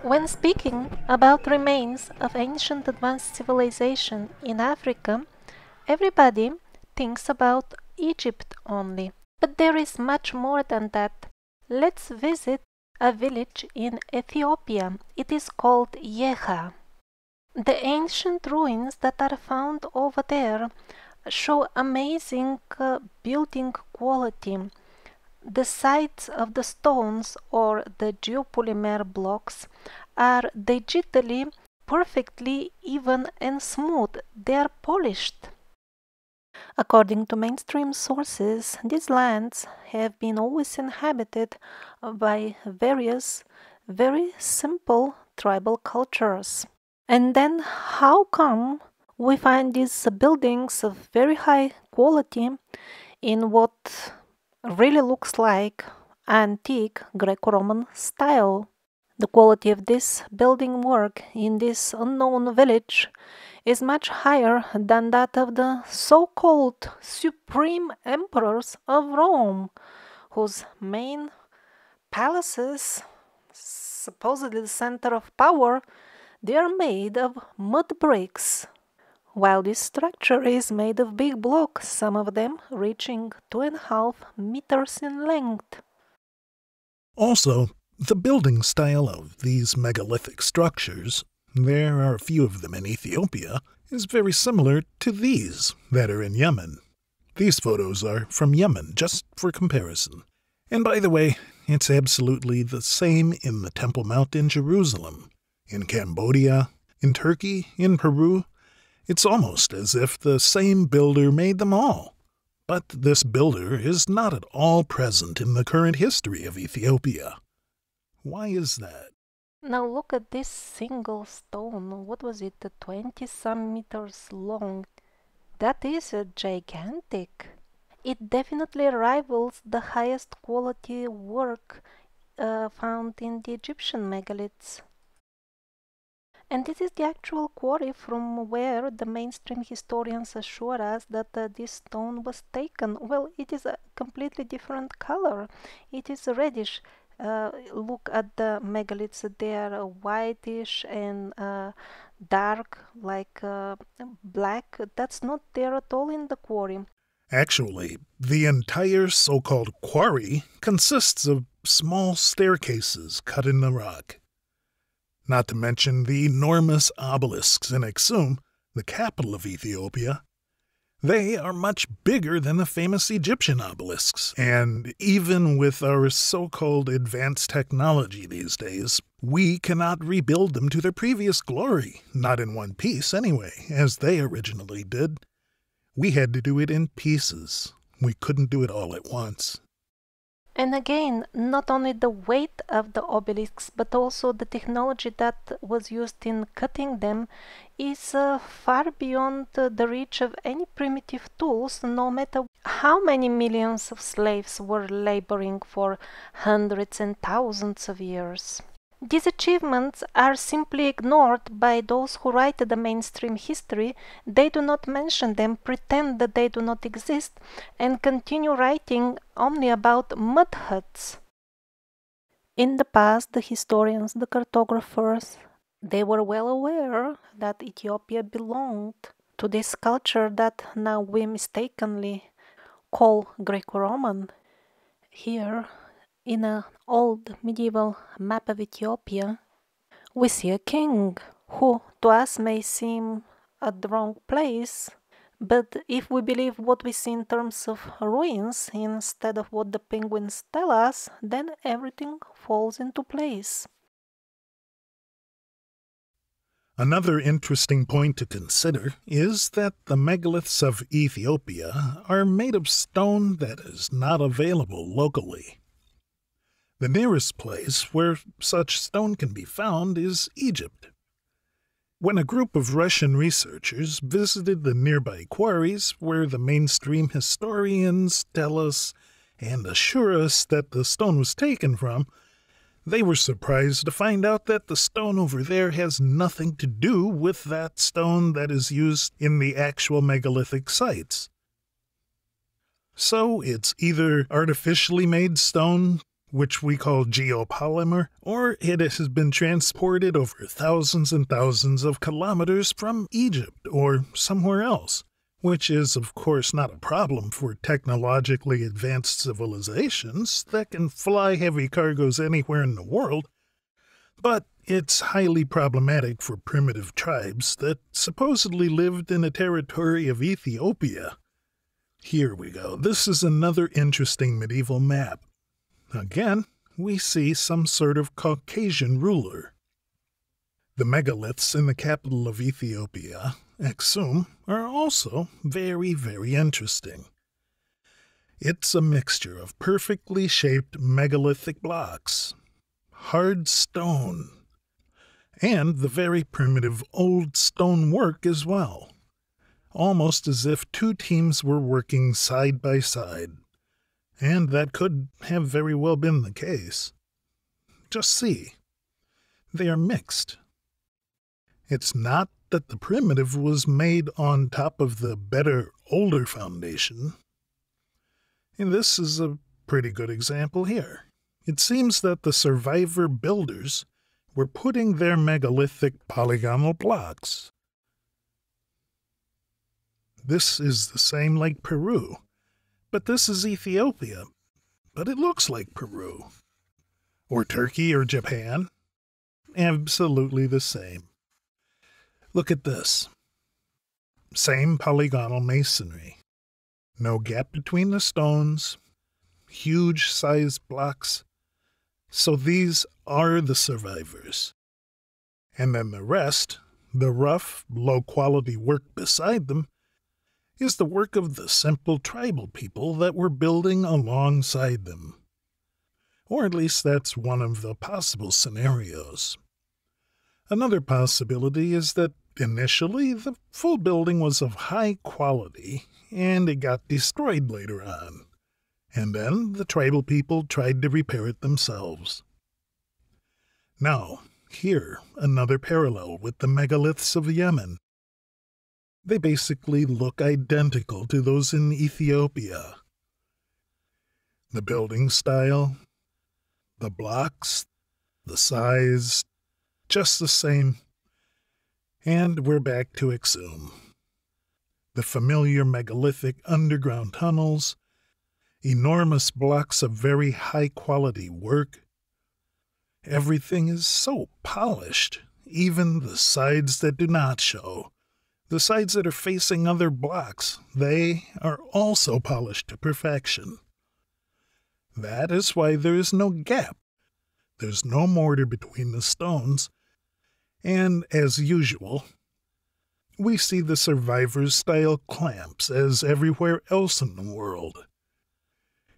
When speaking about remains of ancient advanced civilization in Africa, everybody thinks about Egypt only. But there is much more than that. Let's visit a village in Ethiopia. It is called Yeha. The ancient ruins that are found over there show amazing building quality. The sides of the stones or the geopolymer blocks are digitally perfectly even and smooth. They are polished. According to mainstream sources, these lands have been always inhabited by various very simple tribal cultures. And then how come we find these buildings of very high quality in what really looks like antique Greco-Roman style? The quality of this building work in this unknown village is much higher than that of the so-called supreme emperors of Rome, whose main palaces, supposedly the center of power, they are made of mud bricks, while this structure is made of big blocks, some of them reaching 2.5 meters in length. Also, the building style of these megalithic structures, there are a few of them in Ethiopia, is very similar to these that are in Yemen. These photos are from Yemen, just for comparison. And by the way, it's absolutely the same in the Temple Mount in Jerusalem, in Cambodia, in Turkey, in Peru. It's almost as if the same builder made them all. But this builder is not at all present in the current history of Ethiopia. Why is that? Now look at this single stone. What was it? 20-some meters long. That is gigantic. It definitely rivals the highest quality work found in the Egyptian megaliths. And this is the actual quarry from where the mainstream historians assure us that this stone was taken. Well, it is a completely different color. It is reddish. Look at the megaliths, they are whitish and dark, like black. That's not there at all in the quarry. Actually, the entire so-called quarry consists of small staircases cut in the rock. Not to mention the enormous obelisks in Aksum, the capital of Ethiopia. They are much bigger than the famous Egyptian obelisks, and even with our so-called advanced technology these days, we cannot rebuild them to their previous glory, not in one piece anyway, as they originally did. We had to do it in pieces. We couldn't do it all at once. And again, not only the weight of the obelisks, but also the technology that was used in cutting them is far beyond the reach of any primitive tools, no matter how many millions of slaves were laboring for hundreds and thousands of years. These achievements are simply ignored by those who write the mainstream history. They do not mention them, pretend that they do not exist, and continue writing only about mud huts. In the past, the historians, the cartographers, they were well aware that Ethiopia belonged to this culture that now we mistakenly call Greco-Roman. Here, in an old medieval map of Ethiopia, we see a king who to us may seem at the wrong place, but if we believe what we see in terms of ruins instead of what the penguins tell us, then everything falls into place. Another interesting point to consider is that the megaliths of Ethiopia are made of stone that is not available locally. The nearest place where such stone can be found is Egypt. When a group of Russian researchers visited the nearby quarries where the mainstream historians tell us and assure us that the stone was taken from, they were surprised to find out that the stone over there has nothing to do with that stone that is used in the actual megalithic sites. So it's either artificially made stone, which we call geopolymer, or it has been transported over thousands and thousands of kilometers from Egypt or somewhere else, which is, of course, not a problem for technologically advanced civilizations that can fly heavy cargoes anywhere in the world, but it's highly problematic for primitive tribes that supposedly lived in a territory of Ethiopia. Here we go. This is another interesting medieval map. Again, we see some sort of Caucasian ruler. The megaliths in the capital of Ethiopia, Aksum, are also very, very interesting. It's a mixture of perfectly shaped megalithic blocks, hard stone, and the very primitive old stone work as well, almost as if two teams were working side by side. And that could have very well been the case. Just see. They are mixed. It's not that the primitive was made on top of the better, older foundation. And this is a pretty good example here. It seems that the survivor builders were putting their megalithic polygonal blocks. This is the same like Peru. But this is Ethiopia, but it looks like Peru. Or Turkey or Japan. Absolutely the same. Look at this. Same polygonal masonry. No gap between the stones. Huge sized blocks. So these are the survivors. And then the rest, the rough, low-quality work beside them, is the work of the simple tribal people that were building alongside them. Or at least that's one of the possible scenarios. Another possibility is that initially the full building was of high quality and it got destroyed later on, and then the tribal people tried to repair it themselves. Now, here another parallel with the megaliths of Yemen. They basically look identical to those in Ethiopia. The building style, the blocks, the size, just the same. And we're back to Aksum. The familiar megalithic underground tunnels, enormous blocks of very high-quality work. Everything is so polished, even the sides that do not show. The sides that are facing other blocks, they are also polished to perfection. That is why there is no gap. There's no mortar between the stones. And, as usual, we see the survivors-style clamps as everywhere else in the world.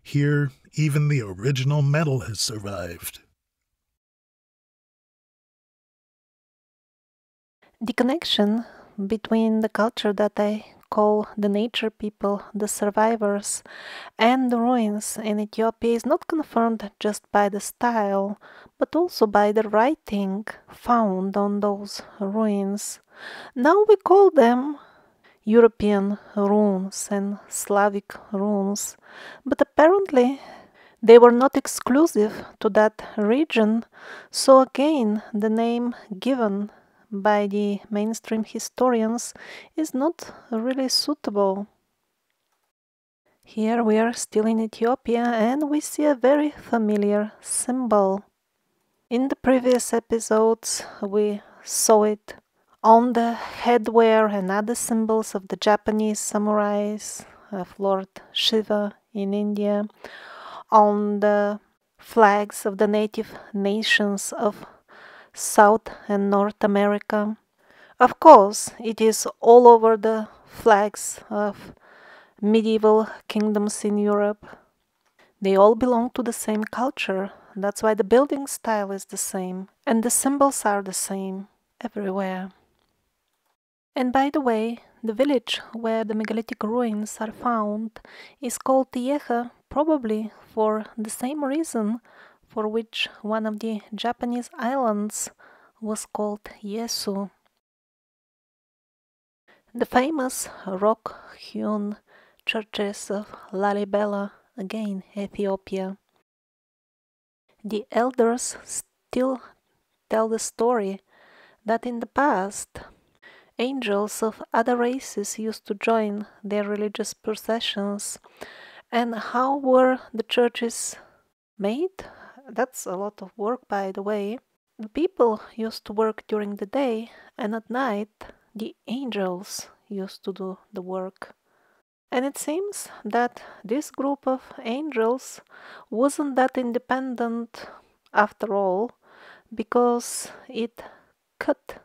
Here, even the original metal has survived. The connection between the culture that I call the nature people, the survivors, and the ruins in Ethiopia is not confirmed just by the style, but also by the writing found on those ruins. Now we call them European runes and Slavic runes, but apparently they were not exclusive to that region, so again the name given by the mainstream historians is not really suitable. Here we are still in Ethiopia and we see a very familiar symbol. In the previous episodes we saw it on the headwear and other symbols of the Japanese samurais, of Lord Shiva in India, on the flags of the native nations of South and North America. Of course, it is all over the flags of medieval kingdoms in Europe. They all belong to the same culture. That's why the building style is the same, and the symbols are the same everywhere. And by the way, the village where the megalithic ruins are found is called Tieja, probably for the same reason for which one of the Japanese islands was called Yesu. The famous rock-hewn churches of Lalibela, again Ethiopia. the elders still tell the story that in the past, angels of other races used to join their religious processions. And how were the churches made? That's a lot of work, by the way. The people used to work during the day, and at night, the angels used to do the work. And it seems that this group of angels wasn't that independent after all, because it cut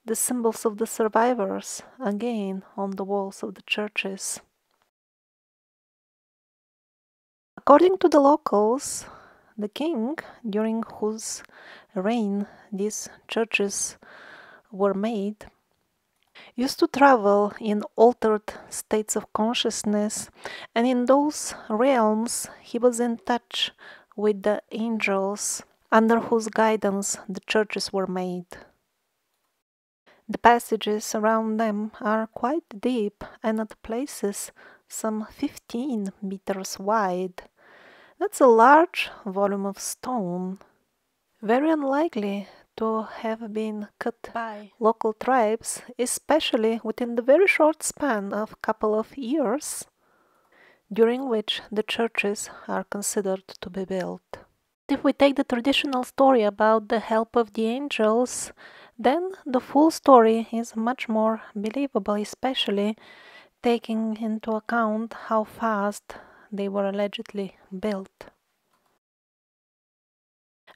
the symbols of the survivors again on the walls of the churches. According to the locals, the king, during whose reign these churches were made, used to travel in altered states of consciousness, and in those realms he was in touch with the angels under whose guidance the churches were made. The passages around them are quite deep and at places some 15 meters wide. That's a large volume of stone, very unlikely to have been cut by local tribes, especially within the very short span of a couple of years during which the churches are considered to be built. If we take the traditional story about the help of the angels, then the full story is much more believable, especially taking into account how fast they were allegedly built.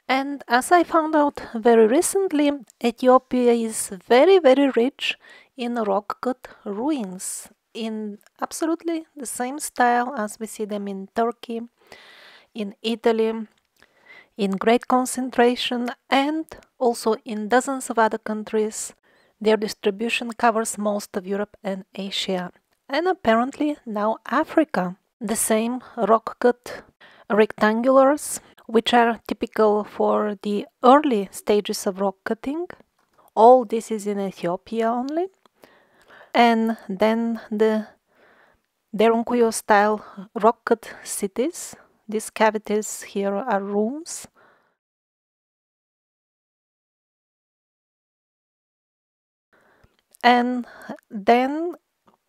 And as I found out very recently, Ethiopia is very, very rich in rock-cut ruins in absolutely the same style as we see them in Turkey, in Italy, in great concentration, and also in dozens of other countries. Their distribution covers most of Europe and Asia, and apparently now Africa. The same rock-cut rectangulars, which are typical for the early stages of rock cutting. All this is in Ethiopia only. And then the Derunkuyo style rock cut cities. These cavities here are rooms. And then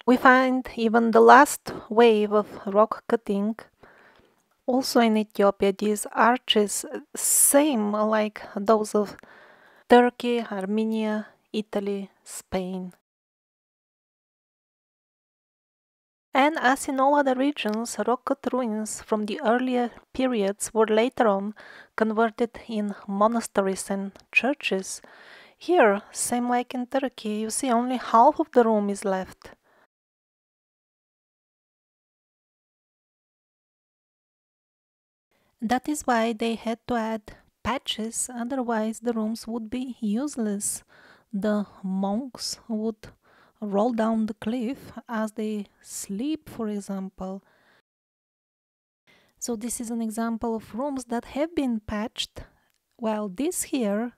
we find even the last wave of rock cutting also in Ethiopia. These arches, same like those of Turkey, Armenia, Italy, Spain. And as in all other regions, rock-cut ruins from the earlier periods were later on converted in monasteries and churches. Here, same like in Turkey, you see only half of the room is left. That is why they had to add patches, otherwise the rooms would be useless. The monks would roll down the cliff as they sleep, for example. So this is an example of rooms that have been patched, while this here,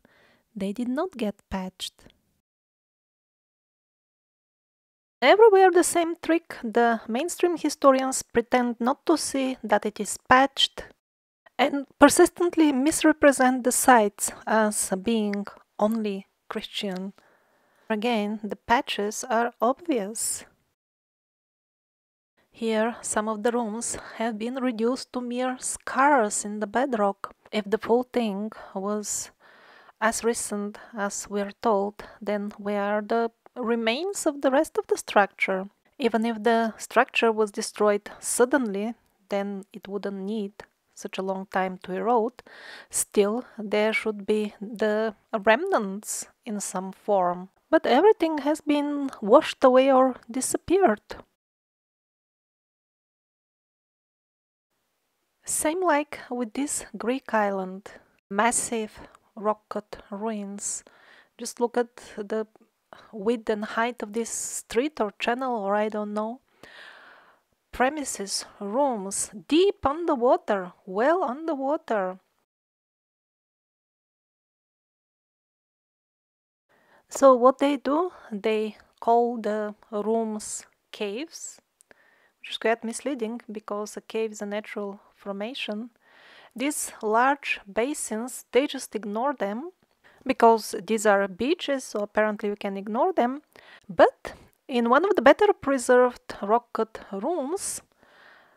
they did not get patched. Everywhere the same trick. The mainstream historians pretend not to see that it is patched and persistently misrepresent the sites as being only Christian. Again, the patches are obvious. Here, some of the rooms have been reduced to mere scars in the bedrock. If the full thing was as recent as we're told, then where are the remains of the rest of the structure? Even if the structure was destroyed suddenly, then it wouldn't need such a long time to erode. Still, there should be the remnants in some form. But everything has been washed away or disappeared. Same like with this Greek island. Massive rock-cut ruins. Just look at the width and height of this street or channel, or I don't know. Premises, rooms, deep underwater, well underwater. So what they do, they call the rooms caves, which is quite misleading because a cave is a natural formation. These large basins, they just ignore them because these are beaches, so apparently we can ignore them. But in one of the better preserved rock-cut rooms,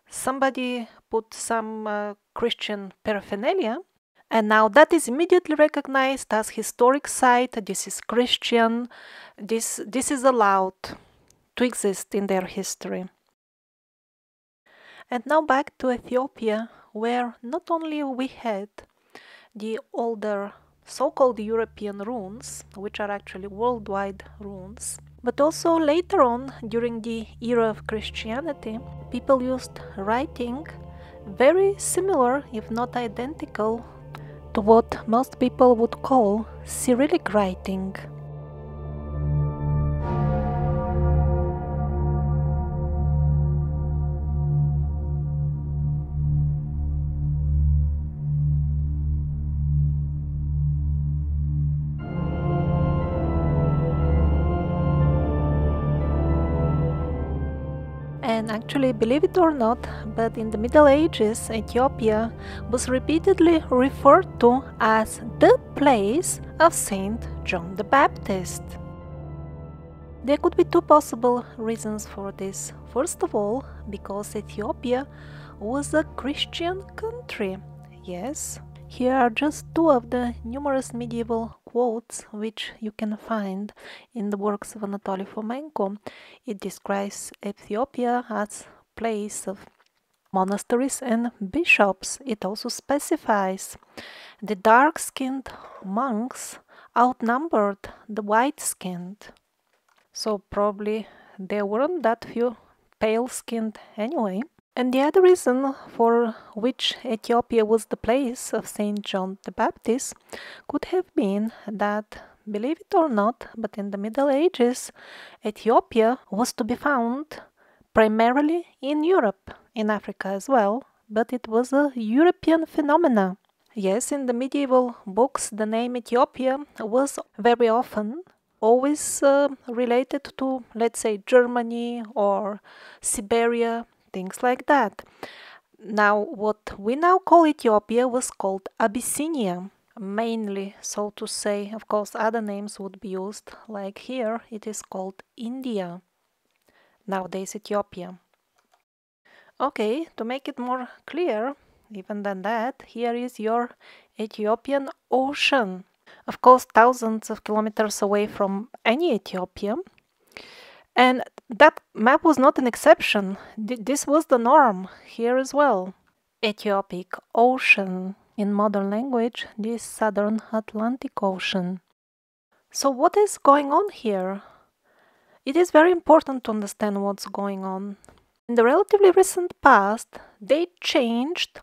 somebody put some Christian paraphernalia, and now that is immediately recognized as historic site. This is Christian. This is allowed to exist in their history. And now back to Ethiopia, where not only we had the older so-called European runes, which are actually worldwide runes, but also later on, during the era of Christianity, people used writing very similar, if not identical, to what most people would call Cyrillic writing. And actually, believe it or not, but in the Middle Ages, Ethiopia was repeatedly referred to as the place of Saint John the Baptist. There could be two possible reasons for this. First of all, because Ethiopia was a Christian country. Yes, here are just two of the numerous medieval quotes which you can find in the works of Anatoly Fomenko. It describes Ethiopia as a place of monasteries and bishops. It also specifies the dark-skinned monks outnumbered the white-skinned. So probably there weren't that few pale-skinned anyway. And the other reason for which Ethiopia was the place of Saint John the Baptist could have been that, believe it or not, but in the Middle Ages, Ethiopia was to be found primarily in Europe, in Africa as well, but it was a European phenomena. Yes, in the medieval books, the name Ethiopia was very often always related to, let's say, Germany or Siberia, things like that. Now, what we now call Ethiopia was called Abyssinia, mainly, so to say. Of course, other names would be used, like here, it is called India, nowadays Ethiopia. Okay, to make it more clear, even than that, here is your Ethiopian Ocean. Of course, thousands of kilometers away from any Ethiopia. And that map was not an exception. This was the norm here as well. Ethiopic Ocean. In modern language, the Southern Atlantic Ocean. So what is going on here? It is very important to understand what's going on. In the relatively recent past, they changed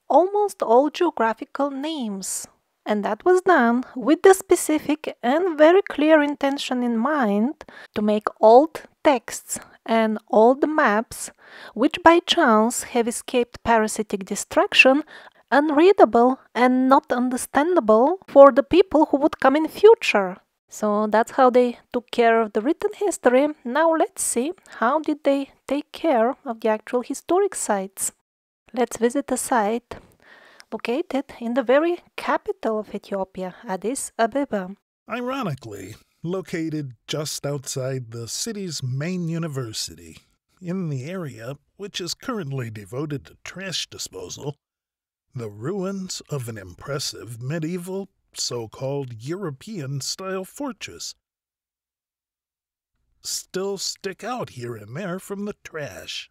almost all geographical names. And that was done with the specific and very clear intention in mind to make old texts and old maps, which by chance have escaped parasitic destruction, unreadable and not understandable for the people who would come in future. So that's how they took care of the written history. Now let's see, how did they take care of the actual historic sites? Let's visit a site located in the very capital of Ethiopia, Addis Ababa. Ironically, located just outside the city's main university, in the area which is currently devoted to trash disposal, the ruins of an impressive medieval, so-called European-style fortress still stick out here and there from the trash.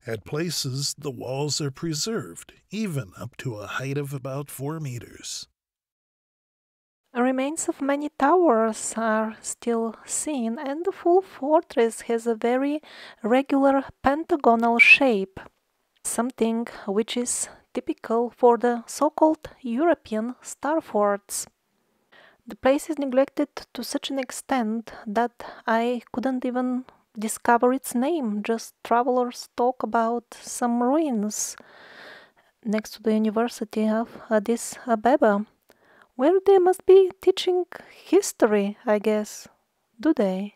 At places, the walls are preserved, even up to a height of about 4 meters. Remains of many towers are still seen, and the full fortress has a very regular pentagonal shape, something which is typical for the so-called European star forts. The place is neglected to such an extent that I couldn't even discover its name. Just travelers talk about some ruins next to the University of Addis Ababa, where they must be teaching history, I guess. Do they?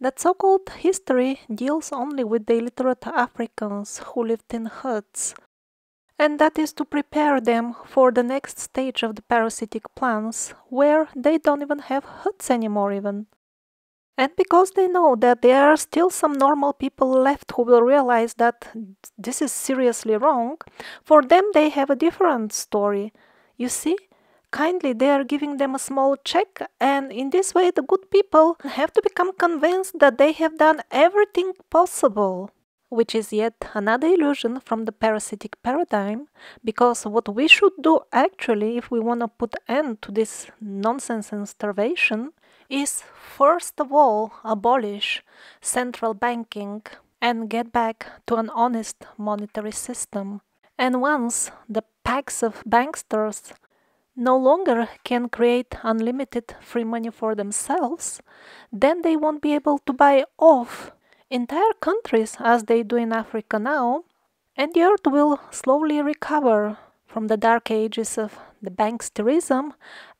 That so-called history deals only with the illiterate Africans who lived in huts, And that is to prepare them for the next stage of the parasitic plants, where they don't even have huts anymore even. And because they know that there are still some normal people left who will realize that this is seriously wrong, for them they have a different story. You see, kindly they are giving them a small check, and in this way the good people have to become convinced that they have done everything possible. Which is yet another illusion from the parasitic paradigm, because what we should do actually, if we want to put end to this nonsense and starvation, is first of all abolish central banking and get back to an honest monetary system. And once the packs of banksters no longer can create unlimited free money for themselves, then they won't be able to buy off entire countries as they do in Africa now, and the earth will slowly recover from the dark ages of the banksterism,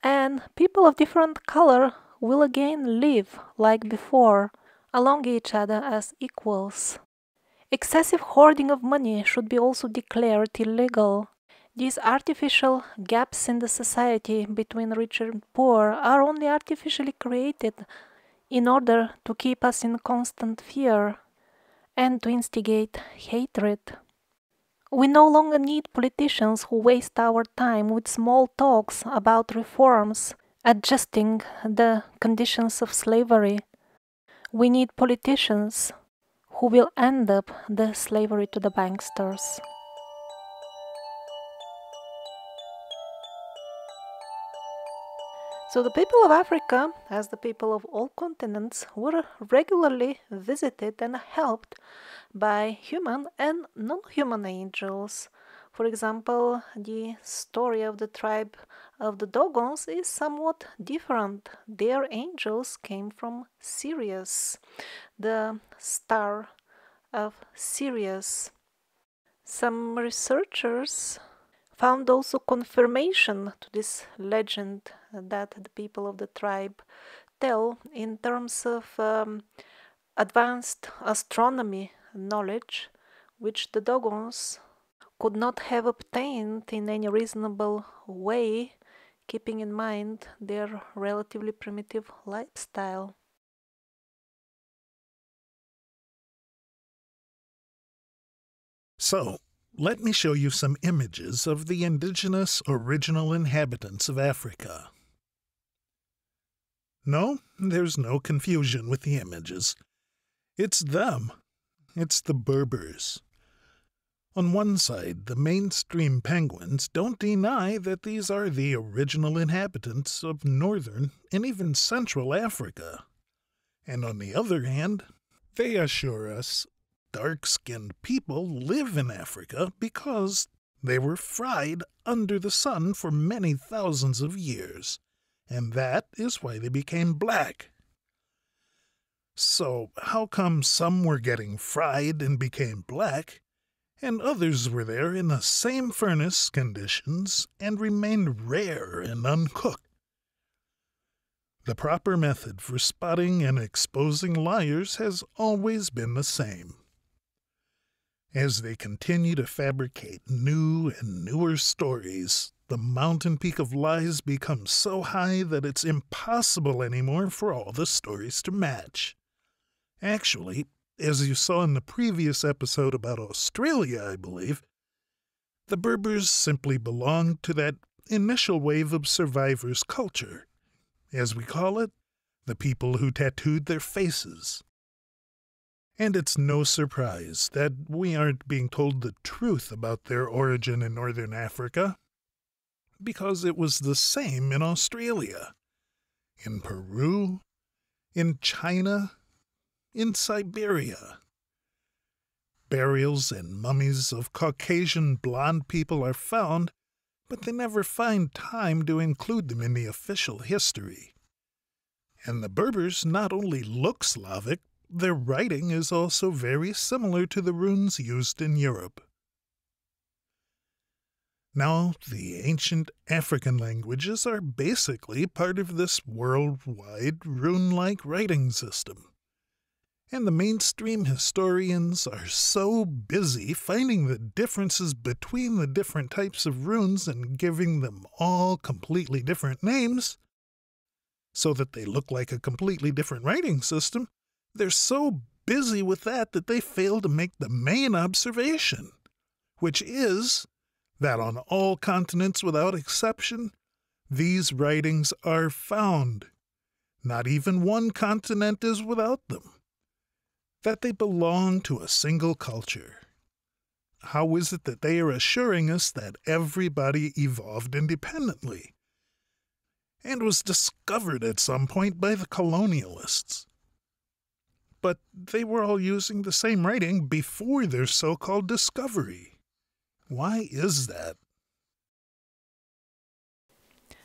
and people of different color will again live like before, along each other as equals. Excessive hoarding of money should be also declared illegal. These artificial gaps in the society between rich and poor are only artificially created in order to keep us in constant fear and to instigate hatred. We no longer need politicians who waste our time with small talks about reforms, adjusting the conditions of slavery. We need politicians who will end up the slavery to the banksters. So the people of Africa, as the people of all continents, were regularly visited and helped by human and non-human angels. For example, the story of the tribe of the Dogons is somewhat different. Their angels came from Sirius, the star of Sirius. Some researchers found also confirmation to this legend that the people of the tribe tell in terms of advanced astronomy knowledge, which the Dogons could not have obtained in any reasonable way, keeping in mind their relatively primitive lifestyle. So, let me show you some images of the indigenous original inhabitants of Africa. No, there's no confusion with the images. It's them. It's the Berbers. On one side, the mainstream penguins don't deny that these are the original inhabitants of northern and even central Africa. And on the other hand, they assure us dark-skinned people live in Africa because they were fried under the sun for many thousands of years, and that is why they became black. So how come some were getting fried and became black, and others were there in the same furnace conditions and remained rare and uncooked? The proper method for spotting and exposing liars has always been the same. As they continue to fabricate new and newer stories, the mountain peak of lies becomes so high that it's impossible anymore for all the stories to match. Actually, as you saw in the previous episode about Australia, I believe, the Berbers simply belonged to that initial wave of survivors' culture. As we call it, the people who tattooed their faces. And it's no surprise that we aren't being told the truth about their origin in northern Africa, because it was the same in Australia, in Peru, in China, in Siberia. Burials and mummies of Caucasian blonde people are found, but they never find time to include them in the official history. And the Berbers not only look Slavic, their writing is also very similar to the runes used in Europe. Now, the ancient African languages are basically part of this worldwide rune-like writing system. And the mainstream historians are so busy finding the differences between the different types of runes and giving them all completely different names, so that they look like a completely different writing system. They're so busy with that they fail to make the main observation, which is that on all continents without exception, these writings are found. Not even one continent is without them. That they belong to a single culture. How is it that they are assuring us that everybody evolved independently and was discovered at some point by the colonialists? But they were all using the same writing before their so-called discovery. Why is that?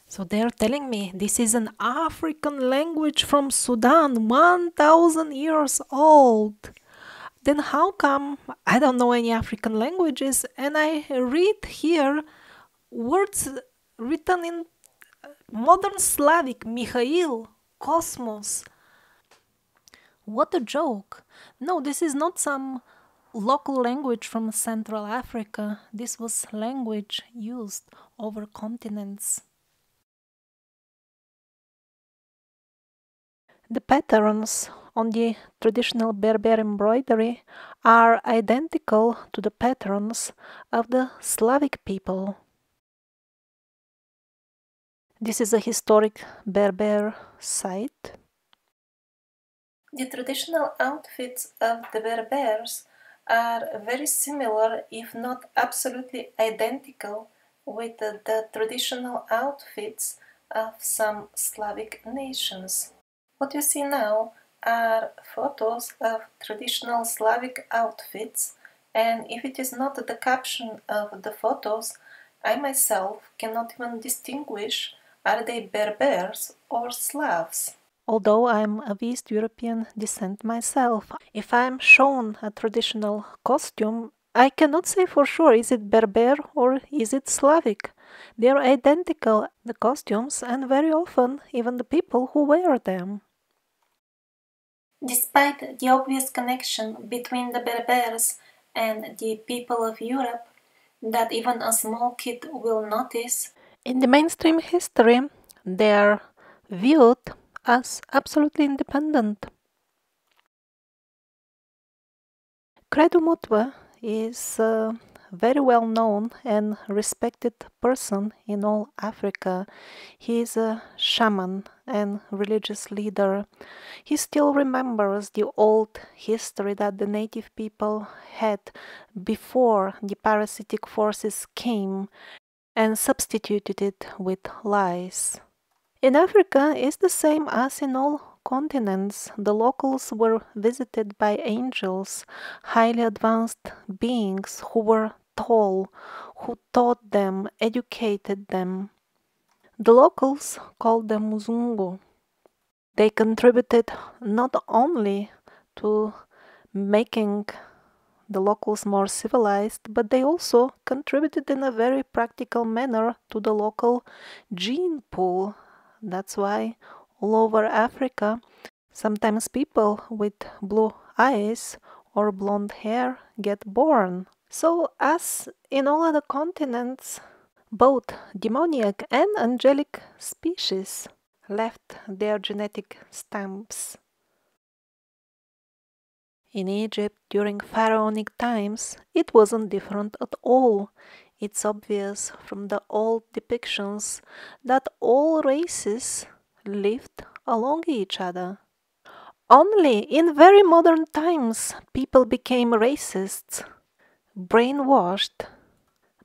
So they're telling me this is an African language from Sudan, 1,000 years old. Then how come I don't know any African languages and I read here words written in modern Slavic, Mikhail, Cosmos? What a joke. No, this is not some local language from Central Africa. This was language used over continents. The patterns on the traditional Berber embroidery are identical to the patterns of the Slavic people. This is a historic Berber site. The traditional outfits of the Berbers are very similar, if not absolutely identical, with the traditional outfits of some Slavic nations. What you see now are photos of traditional Slavic outfits, and if it is not the caption of the photos, I myself cannot even distinguish are they Berbers or Slavs. Although I'm of East European descent myself, if I'm shown a traditional costume, I cannot say for sure is it Berber or is it Slavic. They are identical, the costumes, and very often even the people who wear them. Despite the obvious connection between the Berbers and the people of Europe that even a small kid will notice, in the mainstream history they are viewed as absolutely independent. Credo Mutwa is a very well known and respected person in all Africa. He is a shaman and religious leader. He still remembers the old history that the native people had before the parasitic forces came and substituted it with lies. In Africa, it's the same as in all continents. The locals were visited by angels, highly advanced beings who were tall, who taught them, educated them. The locals called them Muzungu. They contributed not only to making the locals more civilized, but they also contributed in a very practical manner to the local gene pool. That's why all over Africa, sometimes people with blue eyes or blonde hair get born. So, as in all other continents, both demoniac and angelic species left their genetic stamps. In Egypt, during pharaonic times, it wasn't different at all. It's obvious from the old depictions that all races lived along each other. Only in very modern times people became racists, brainwashed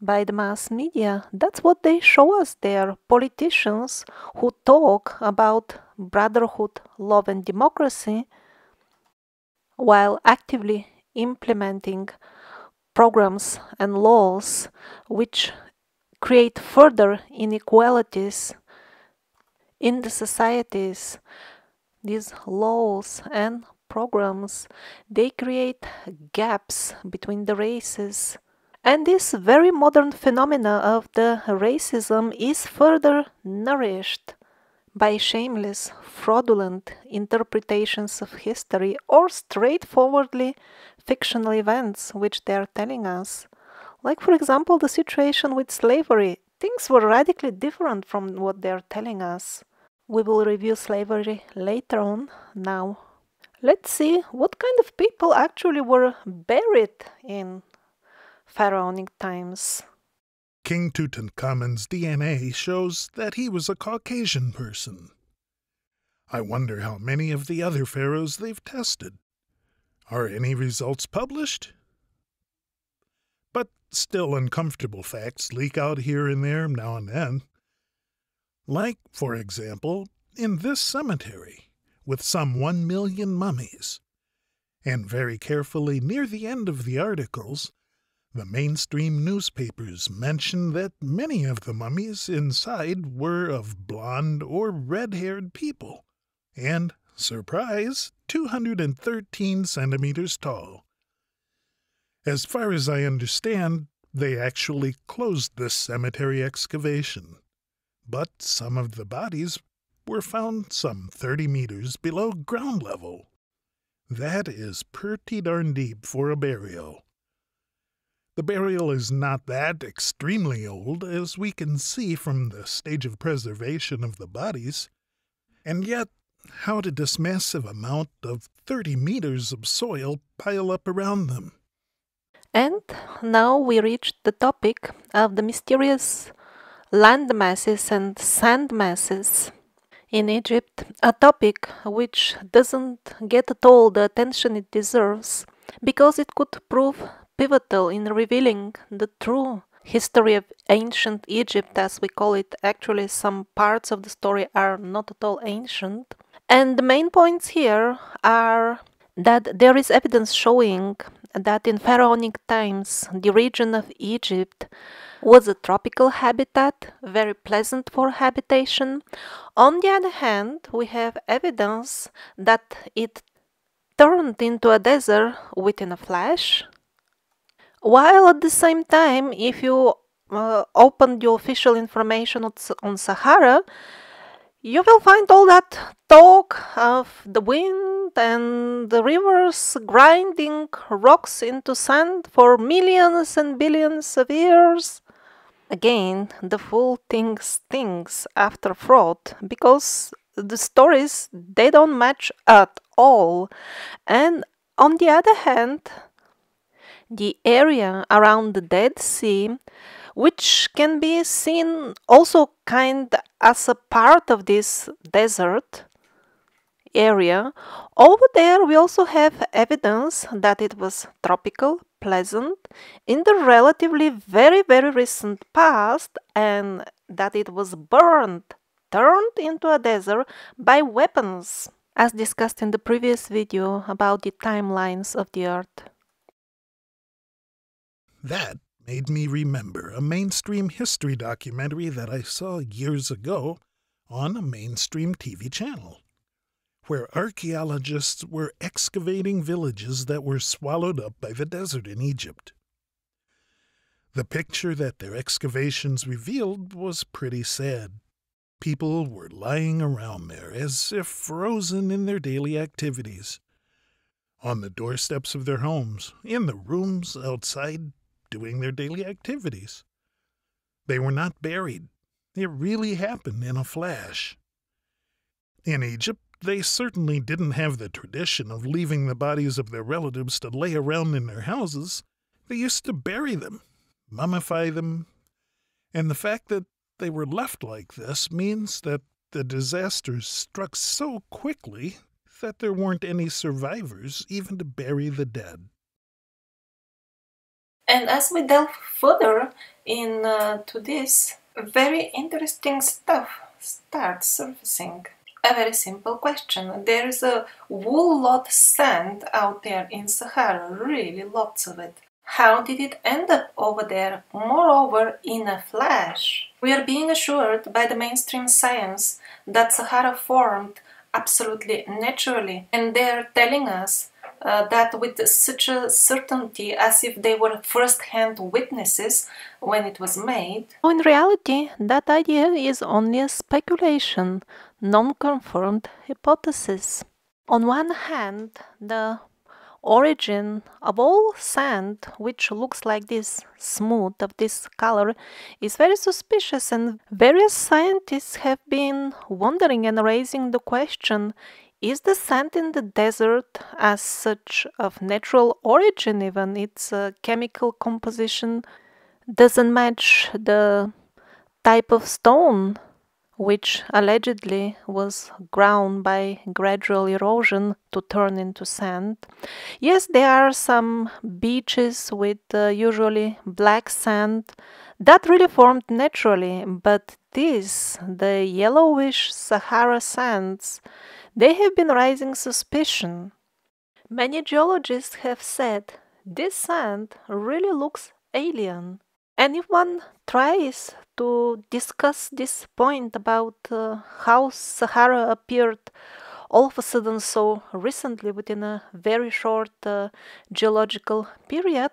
by the mass media. That's what they show us there. Politicians who talk about brotherhood, love and democracy while actively implementing programs and laws which create further inequalities in the societies. These laws and programs, they create gaps between the races. And this very modern phenomena of the racism is further nourished by shameless, fraudulent interpretations of history or straightforwardly fictional events which they are telling us. Like, for example, the situation with slavery. Things were radically different from what they are telling us. We will review slavery later on. Now, let's see what kind of people actually were buried in pharaonic times. King Tutankhamun's DNA shows that he was a Caucasian person. I wonder how many of the other pharaohs they've tested. Are any results published? But still uncomfortable facts leak out here and there now and then. Like, for example, in this cemetery, with some 1 million mummies. And very carefully near the end of the articles, the mainstream newspapers mention that many of the mummies inside were of blonde or red-haired people, and, surprise, 213 centimeters tall. As far as I understand, they actually closed this cemetery excavation, but some of the bodies were found some 30 meters below ground level. That is pretty darn deep for a burial. The burial is not that extremely old, as we can see from the stage of preservation of the bodies, and yet how did this massive amount of 30 meters of soil pile up around them? And now we reached the topic of the mysterious land masses and sand masses in Egypt, a topic which doesn't get at all the attention it deserves, because it could prove pivotal in revealing the true history of ancient Egypt, as we call it. Actually, some parts of the story are not at all ancient. And the main points here are that there is evidence showing that in pharaonic times the region of Egypt was a tropical habitat, very pleasant for habitation. On the other hand, we have evidence that it turned into a desert within a flash, while at the same time, if you open the official information on Sahara, you will find all that talk of the wind and the rivers grinding rocks into sand for millions and billions of years. Again, the full thing stinks after fraud, because the stories, they don't match at all. And on the other hand, the area around the Dead Sea, which can be seen also kind as a part of this desert area, over there we also have evidence that it was tropical, pleasant, in the relatively very recent past, and that it was turned into a desert by weapons, as discussed in the previous video about the timelines of the Earth. That made me remember a mainstream history documentary that I saw years ago on a mainstream TV channel, where archaeologists were excavating villages that were swallowed up by the desert in Egypt. The picture that their excavations revealed was pretty sad. People were lying around there as if frozen in their daily activities, on the doorsteps of their homes, in the rooms outside, doing their daily activities. They were not buried. It really happened in a flash. In Egypt, they certainly didn't have the tradition of leaving the bodies of their relatives to lay around in their houses. They used to bury them, mummify them, and the fact that they were left like this means that the disasters struck so quickly that there weren't any survivors even to bury the dead. And as we delve further into this, very interesting stuff starts surfacing. A very simple question. There is a whole lot of sand out there in Sahara, really lots of it. How did it end up over there, moreover in a flash? We are being assured by the mainstream science that Sahara formed absolutely naturally, and they are telling us that with such a certainty, as if they were first-hand witnesses when it was made. In reality, that idea is only a speculation. non-confirmed hypotheses. On one hand, the origin of all sand, which looks like this, smooth, of this color, is very suspicious, and various scientists have been wondering and raising the question, is the sand in the desert as such of natural origin? Even its chemical composition doesn't match the type of stone which allegedly was ground by gradual erosion to turn into sand. Yes, there are some beaches with usually black sand that really formed naturally, but these, the yellowish Sahara sands, they have been raising suspicion. Many geologists have said this sand really looks alien. And if one tries to discuss this point about how Sahara appeared all of a sudden so recently within a very short geological period,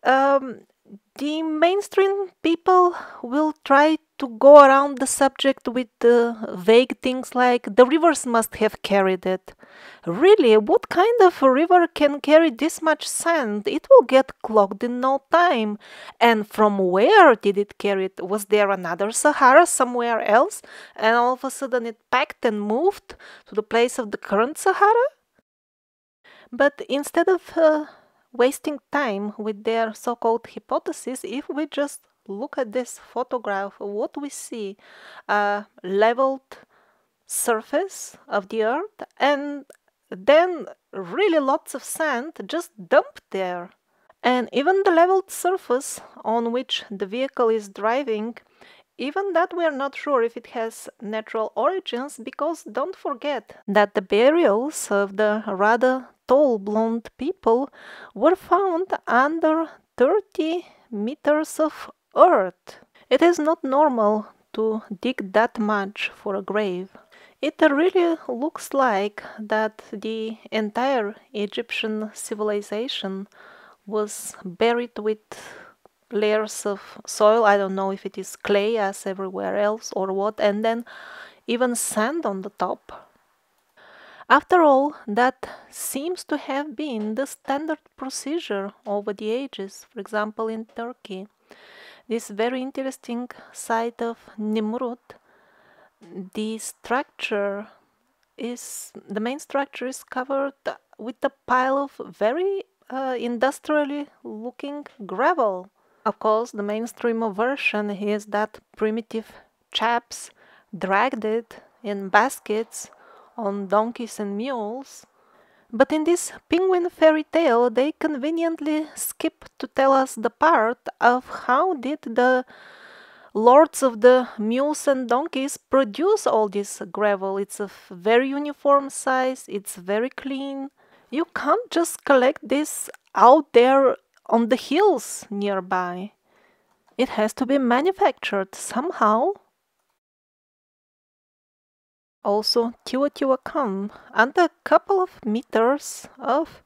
the mainstream people will try to go around the subject with vague things like the rivers must have carried it. Really, what kind of a river can carry this much sand? It will get clogged in no time. And from where did it carry it? Was there another Sahara somewhere else? And all of a sudden it packed and moved to the place of the current Sahara? But instead of wasting time with their so-called hypotheses, if we just look at this photograph, what we see, a leveled surface of the earth, and then really lots of sand just dumped there. And even the leveled surface on which the vehicle is driving, even that we are not sure if it has natural origins, because don't forget that the burials of the rather tall blonde people were found under 30 meters of earth. It is not normal to dig that much for a grave. It really looks like that the entire Egyptian civilization was buried with layers of soil. I don't know if it is clay as everywhere else or what, and then even sand on the top. After all, that seems to have been the standard procedure over the ages. For example, in Turkey, this very interesting site of Nimrud, the main structure is covered with a pile of very industrially looking gravel. Of course, the mainstream version is that primitive chaps dragged it in baskets on donkeys and mules. But in this penguin fairy tale, they conveniently skip to tell us the part of how did the lords of the mules and donkeys produce all this gravel. It's of very uniform size, it's very clean. You can't just collect this out there on the hills nearby. It has to be manufactured somehow. Also, Teotihuacan, and a couple of meters of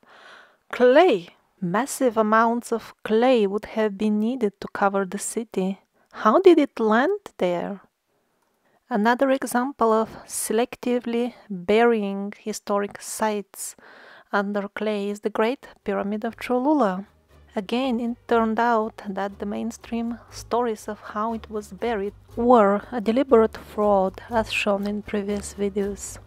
clay. Massive amounts of clay would have been needed to cover the city. How did it land there? Another example of selectively burying historic sites under clay is the Great Pyramid of Cholula. Again, it turned out that the mainstream stories of how it was buried were a deliberate fraud, as shown in previous videos.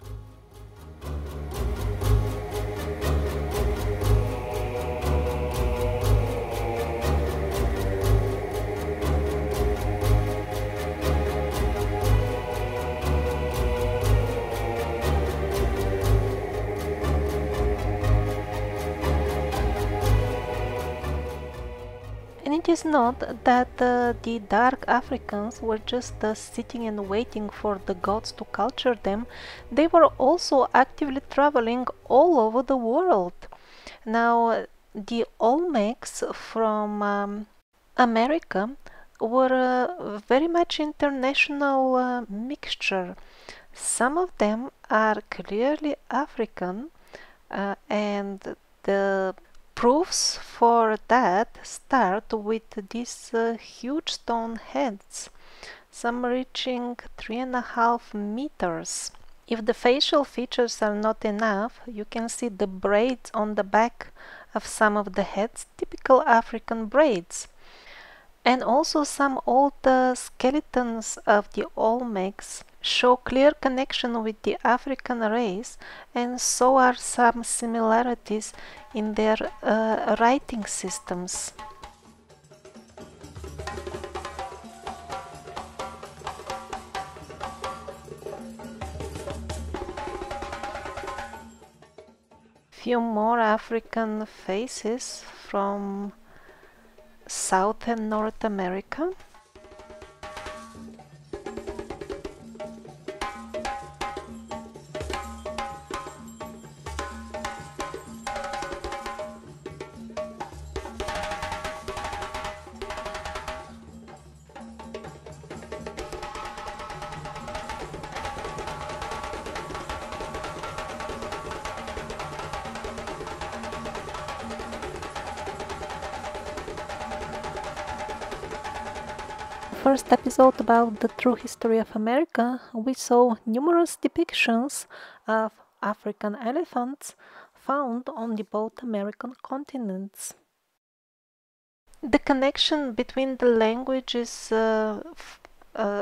It is not that the dark Africans were just sitting and waiting for the gods to culture them. They were also actively traveling all over the world. Now, the Olmecs from America were a very much international mixture. Some of them are clearly African, and the proofs for that start with these huge stone heads. some reaching 3.5 meters. If the facial features are not enough, you can see the braids on the back of some of the heads, typical African braids. And also some old skeletons of the Olmecs show clear connection with the African race, and so are some similarities in their writing systems. Few more African faces from South and North America. First episode about the true history of America, we saw numerous depictions of African elephants found on the both American continents. The connection between the languages and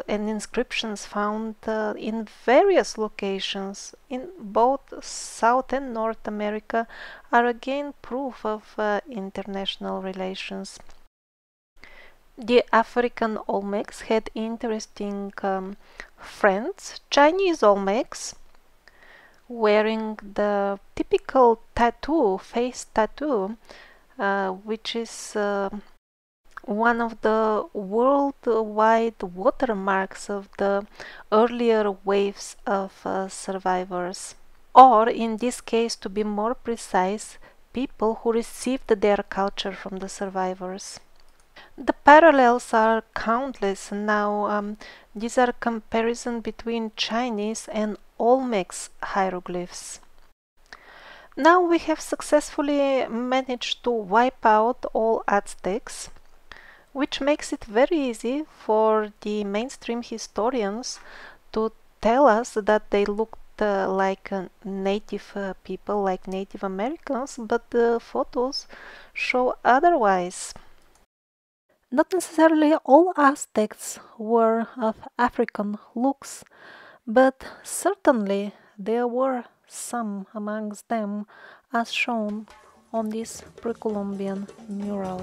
inscriptions found in various locations in both South and North America are again proof of international relations. The African Olmecs had interesting friends, Chinese Olmecs, wearing the typical tattoo, face tattoo, which is one of the worldwide watermarks of the earlier waves of survivors. Or, in this case, to be more precise, people who received their culture from the survivors. The parallels are countless now. These are comparison between Chinese and Olmecs hieroglyphs. Now we have successfully managed to wipe out all Aztecs, which makes it very easy for the mainstream historians to tell us that they looked like native people, like Native Americans, but the photos show otherwise. Not necessarily all Aztecs were of African looks, but certainly there were some amongst them, as shown on this pre-Columbian mural.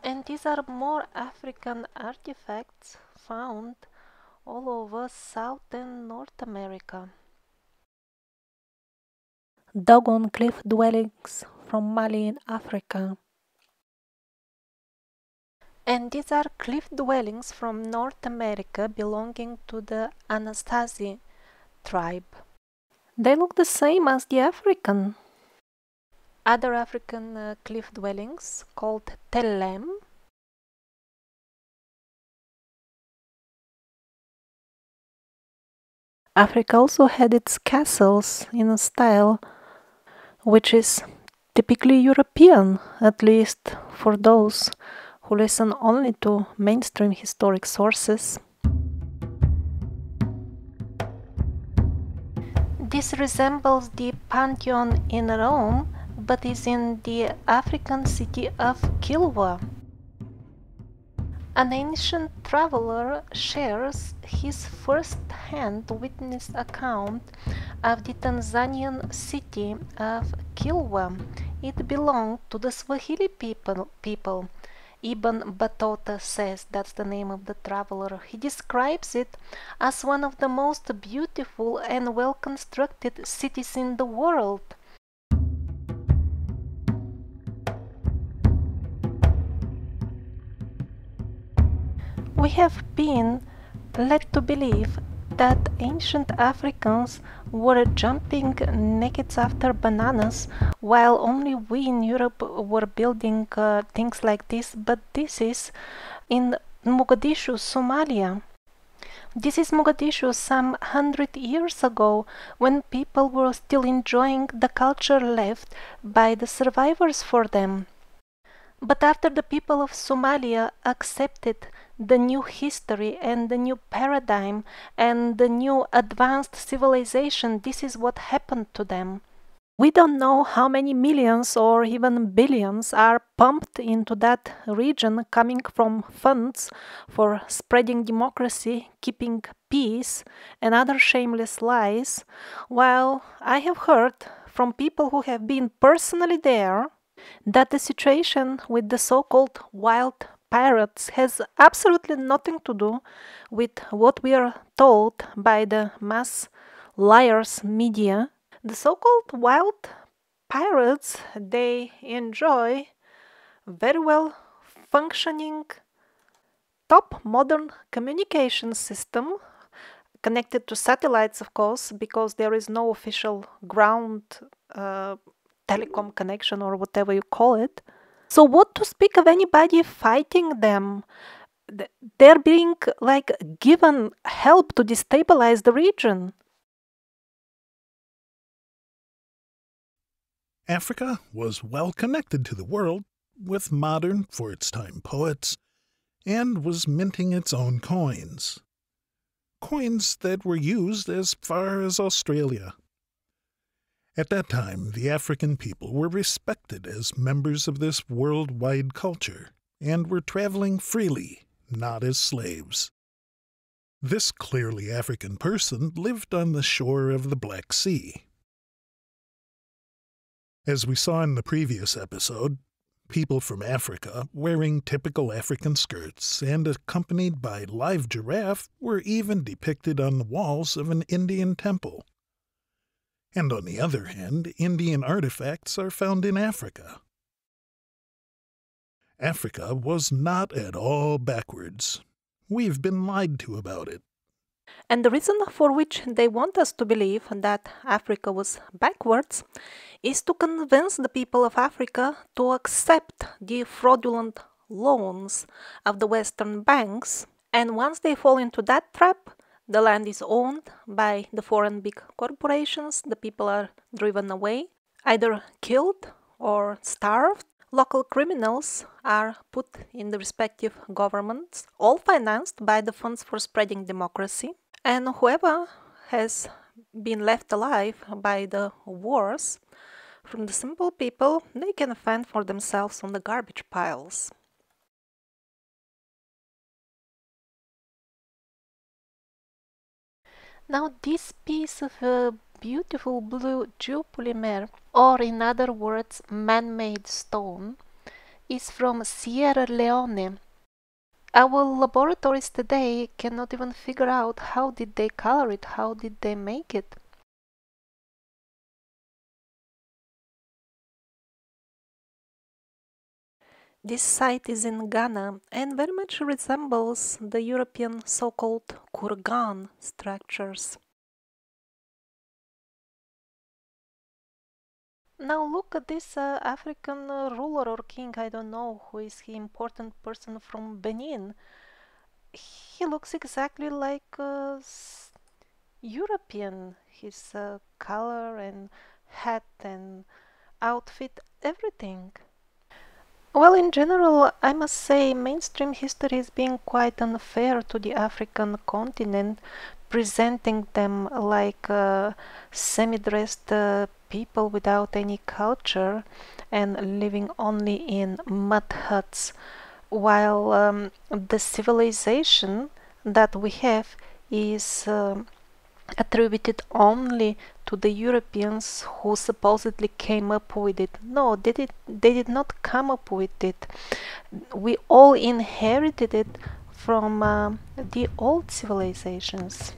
And these are more African artifacts found all over South and North America. Dogon cliff dwellings from Mali in Africa. And these are cliff dwellings from North America belonging to the Anasazi tribe. They look the same as the African. Other African cliff dwellings called Tellem. Africa also had its castles in a style which is typically European, at least for those who listen only to mainstream historic sources. This resembles the Pantheon in Rome, but is in the African city of Kilwa. An ancient traveler shares his first-hand witness account of the Tanzanian city of Kilwa. It belonged to the Swahili people. Ibn Battuta says that's the name of the traveler. He describes it as one of the most beautiful and well-constructed cities in the world. We have been led to believe that ancient Africans were jumping naked after bananas, while only we in Europe were building things like this, but this is in Mogadishu, Somalia. This is Mogadishu some 100 years ago, when people were still enjoying the culture left by the survivors for them. But after the people of Somalia accepted the new history and the new paradigm and the new advanced civilization, this is what happened to them. We don't know how many millions or even billions are pumped into that region coming from funds for spreading democracy, keeping peace, and other shameless lies, while I have heard from people who have been personally there that the situation with the so-called wild pirates has absolutely nothing to do with what we are told by the mass liars media. The so-called wild pirates, they enjoy very well functioning top modern communication system connected to satellites, of course, because there is no official ground telecom connection or whatever you call it. So what to speak of anybody fighting them? They're being given help to destabilize the region. Africa was well connected to the world, with modern, for its time, poets, and was minting its own coins. Coins that were used as far as Australia. At that time, the African people were respected as members of this worldwide culture and were traveling freely, not as slaves. This clearly African person lived on the shore of the Black Sea. As we saw in the previous episode, people from Africa wearing typical African skirts and accompanied by live giraffe were even depicted on the walls of an Indian temple. And on the other hand, Indian artifacts are found in Africa. Africa was not at all backwards. We've been lied to about it. And the reason for which they want us to believe that Africa was backwards is to convince the people of Africa to accept the fraudulent loans of the Western banks. And once they fall into that trap, the land is owned by the foreign big corporations, the people are driven away, either killed or starved. Local criminals are put in the respective governments, all financed by the funds for spreading democracy. And whoever has been left alive by the wars, from the simple people, they can fend for themselves on the garbage piles. Now this piece of beautiful blue geopolymer, or in other words man-made stone, is from Sierra Leone. Our laboratories today cannot even figure out how did they color it, how did they make it. This site is in Ghana and very much resembles the European so-called kurgan structures. Now look at this African ruler or king, I don't know who is he, important person from Benin. He looks exactly like European, his color and hat and outfit, everything. Well, in general, I must say mainstream history is being quite unfair to the African continent. presenting them like semi-dressed people without any culture and living only in mud huts, while the civilization that we have is attributed only to the Europeans who supposedly came up with it. No, they did not come up with it. We all inherited it from the old civilizations.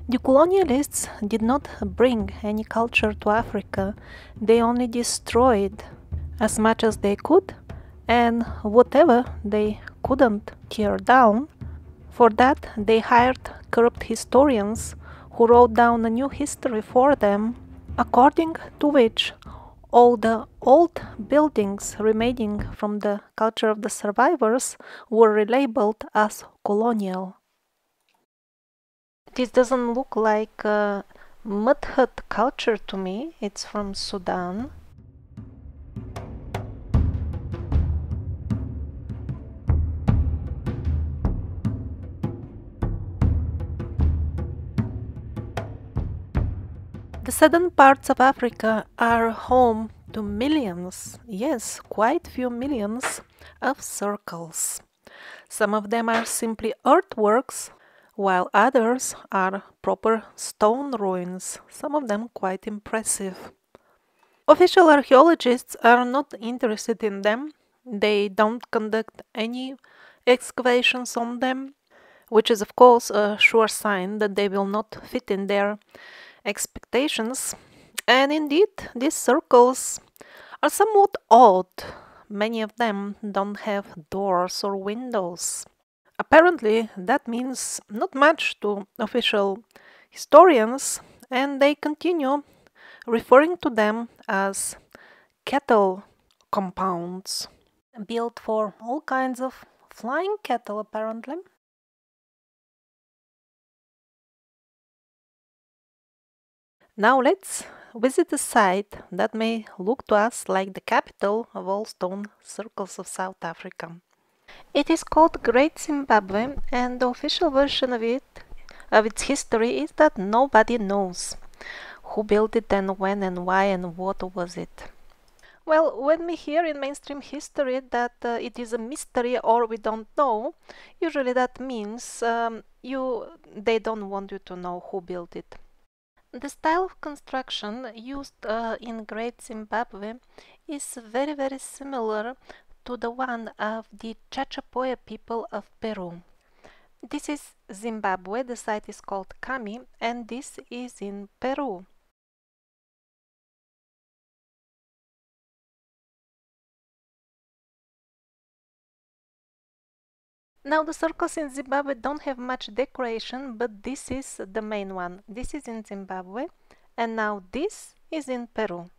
The colonialists did not bring any culture to Africa, they only destroyed as much as they could, and whatever they couldn't tear down, for that they hired corrupt historians who wrote down a new history for them, according to which all the old buildings remaining from the culture of the survivors were relabeled as colonial. This doesn't look like a mud hut culture to me. It's from Sudan. The southern parts of Africa are home to millions, yes, quite few millions of circles. Some of them are simply earthworks, while others are proper stone ruins, some of them quite impressive. Official archaeologists are not interested in them. They don't conduct any excavations on them, which is of course a sure sign that they will not fit in their expectations. And indeed, these circles are somewhat odd. Many of them don't have doors or windows. Apparently, that means not much to official historians, and they continue referring to them as cattle compounds, built for all kinds of flying cattle, apparently. Now let's visit a site that may look to us like the capital of all stone circles of South Africa. It is called Great Zimbabwe, and the official version of its history, is that nobody knows who built it and when and why and what was it. Well, when we hear in mainstream history that it is a mystery or we don't know, usually that means they don't want you to know who built it. The style of construction used in Great Zimbabwe is very, very similar to the one of the Chachapoya people of Peru. This is Zimbabwe, the site is called Kami, and this is in Peru. Now the circles in Zimbabwe don't have much decoration, but this is the main one. This is in Zimbabwe, and now this is in Peru.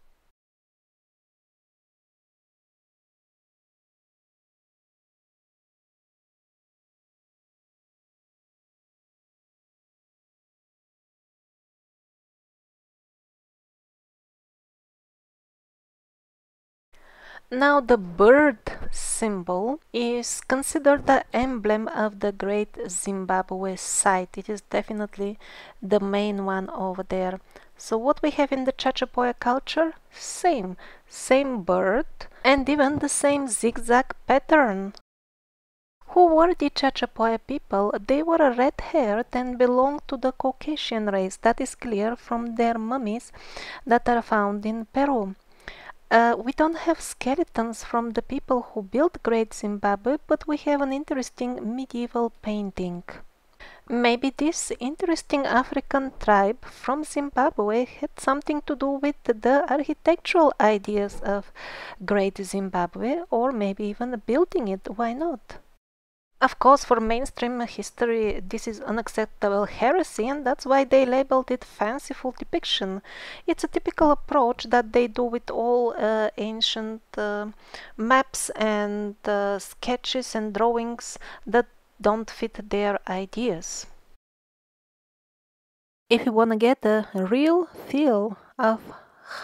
Now the bird symbol is considered the emblem of the great Zimbabwe site. It is definitely the main one over there. So what we have in the Chachapoya culture? Same bird and even the same zigzag pattern. Who were the Chachapoya people? They were red-haired and belonged to the Caucasian race. That is clear from their mummies that are found in Peru. We don't have skeletons from the people who built Great Zimbabwe, but we have an interesting medieval painting. Maybe this interesting African tribe from Zimbabwe had something to do with the architectural ideas of Great Zimbabwe, or maybe even building it. Why not? Of course, for mainstream history, this is unacceptable heresy, and that's why they labeled it fanciful depiction. It's a typical approach that they do with all ancient maps and sketches and drawings that don't fit their ideas. If you want to get a real feel of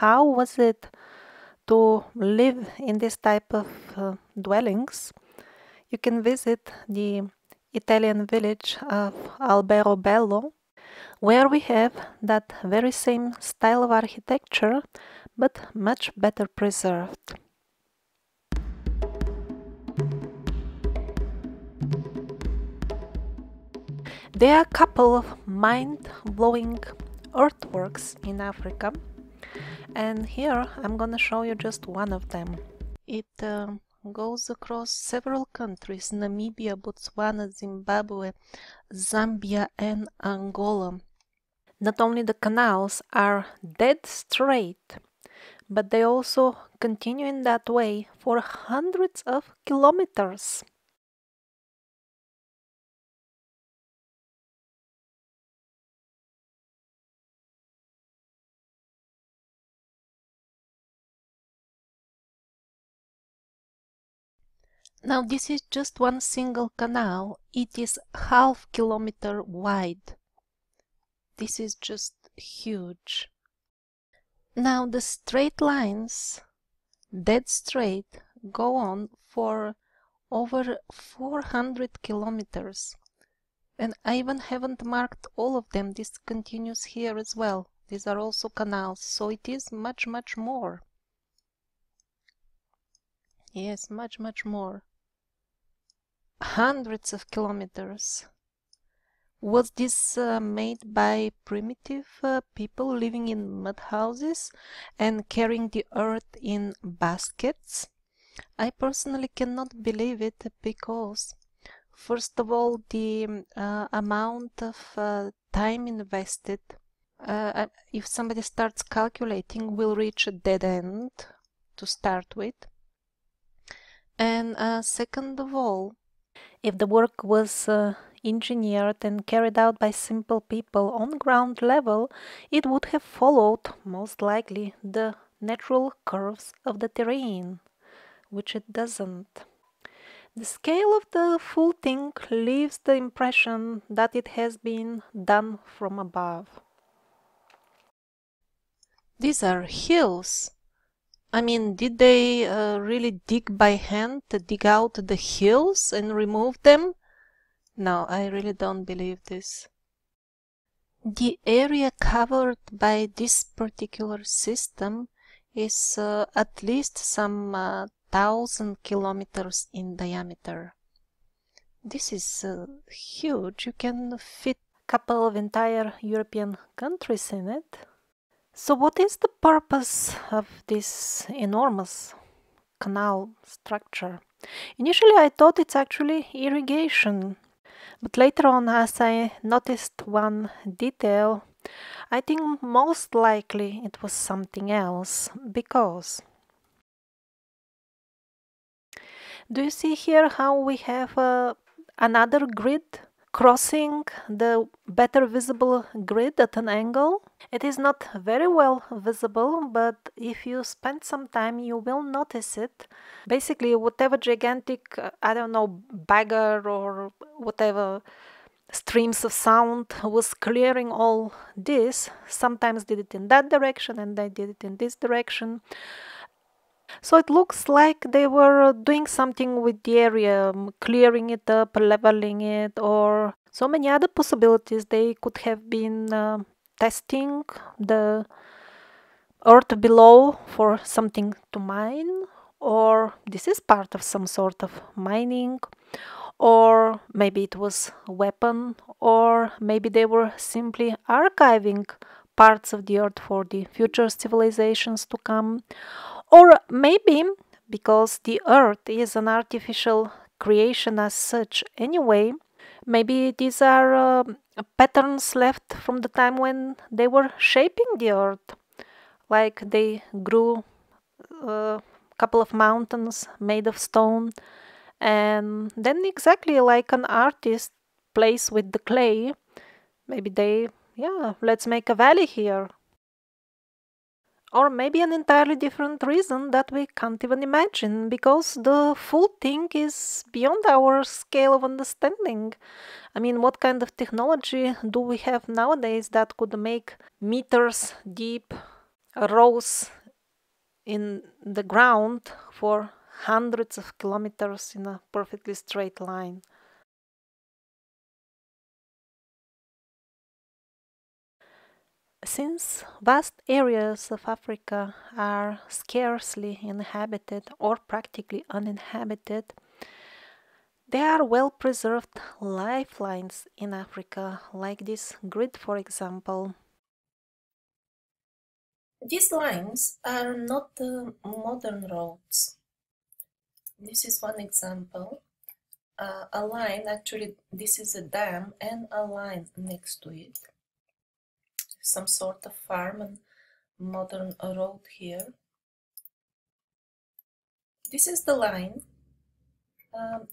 how was it to live in this type of dwellings, you can visit the Italian village of Alberobello, where we have that very same style of architecture, but much better preserved. There are a couple of mind-blowing earthworks in Africa, and here I'm gonna show you just one of them. It goes across several countries: Namibia, Botswana, Zimbabwe, Zambia and Angola. Not only the canals are dead straight, but they also continue in that way for hundreds of kilometers. Now this is just one single canal. It is half-kilometer wide. This is just huge. Now the straight lines, dead straight, go on for over 400 kilometers. And I even haven't marked all of them. This continues here as well. These are also canals, so it is much more. Yes, much more. Hundreds of kilometers. Was this made by primitive people living in mud houses and carrying the earth in baskets? I personally cannot believe it because, first of all, the amount of time invested, if somebody starts calculating, will reach a dead end to start with. And second of all, if the work was engineered and carried out by simple people on ground level, it would have followed, most likely, the natural curves of the terrain, which it doesn't. The scale of the full thing leaves the impression that it has been done from above. These are hills. I mean, did they really dig by hand to dig out the hills and remove them? No, I really don't believe this. The area covered by this particular system is at least some 1,000 kilometers in diameter. This is huge. You can fit a couple of entire European countries in it. So what is the purpose of this enormous canal structure? Initially I thought it's actually irrigation, but later on, as I noticed one detail, I think most likely it was something else, because do you see here how we have another grid crossing the better visible grid at an angle? It is not very well visible, but if you spend some time, you will notice it. Basically, whatever gigantic, I don't know, bagger or whatever streams of sound was clearing all this, sometimes did it in that direction and they did it in this direction. So it looks like they were doing something with the area, clearing it up, leveling it, or so many other possibilities. They could have been testing the earth below for something to mine, or this is part of some sort of mining, or maybe it was a weapon, or maybe they were simply archiving parts of the earth for the future civilizations to come, or maybe because the earth is an artificial creation as such anyway, maybe these are patterns left from the time when they were shaping the earth, like they grew a couple of mountains made of stone, and then exactly like an artist plays with the clay, maybe they, yeah, let's make a valley here. Or maybe an entirely different reason that we can't even imagine, because the full thing is beyond our scale of understanding. I mean, what kind of technology do we have nowadays that could make meters deep rows in the ground for hundreds of kilometers in a perfectly straight line? Since vast areas of Africa are scarcely inhabited or practically uninhabited, there are well preserved lifelines in Africa, like this grid, for example. These lines are not modern roads. This is one example. A line, actually, this is a dam and a line next to it. Some sort of farm and modern road here. This is the line.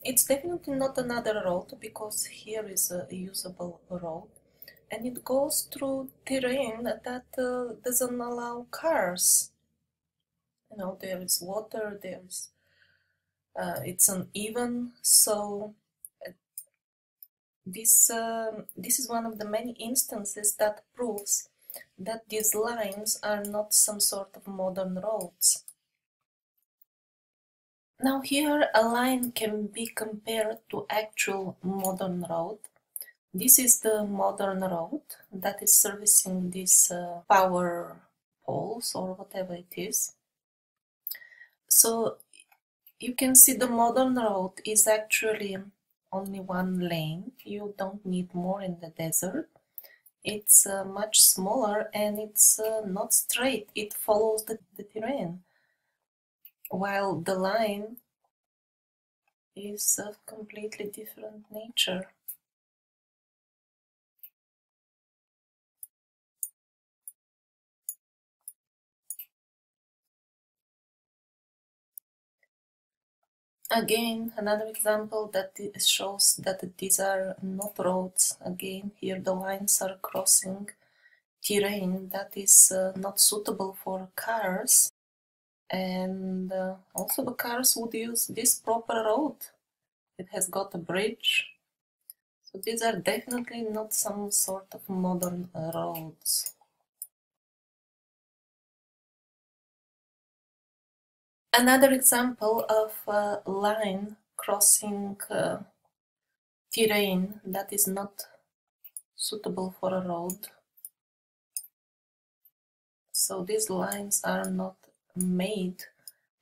It's definitely not another road because here is a usable road, and it goes through terrain that doesn't allow cars. You know, there is water, there's it's uneven, so this is one of the many instances that proves that these lines are not some sort of modern roads. Now here a line can be compared to actual modern road. This is the modern road that is servicing these power poles or whatever it is. So you can see the modern road is actually only one lane. You don't need more in the desert. It's much smaller and it's not straight. It follows the terrain. While the line is of completely different nature. Again, another example that shows that these are not roads. Again, here the lines are crossing terrain that is not suitable for cars, and also the cars would use this proper road. It has got a bridge, so these are definitely not some sort of modern roads. Another example of a line crossing terrain that is not suitable for a road. So these lines are not made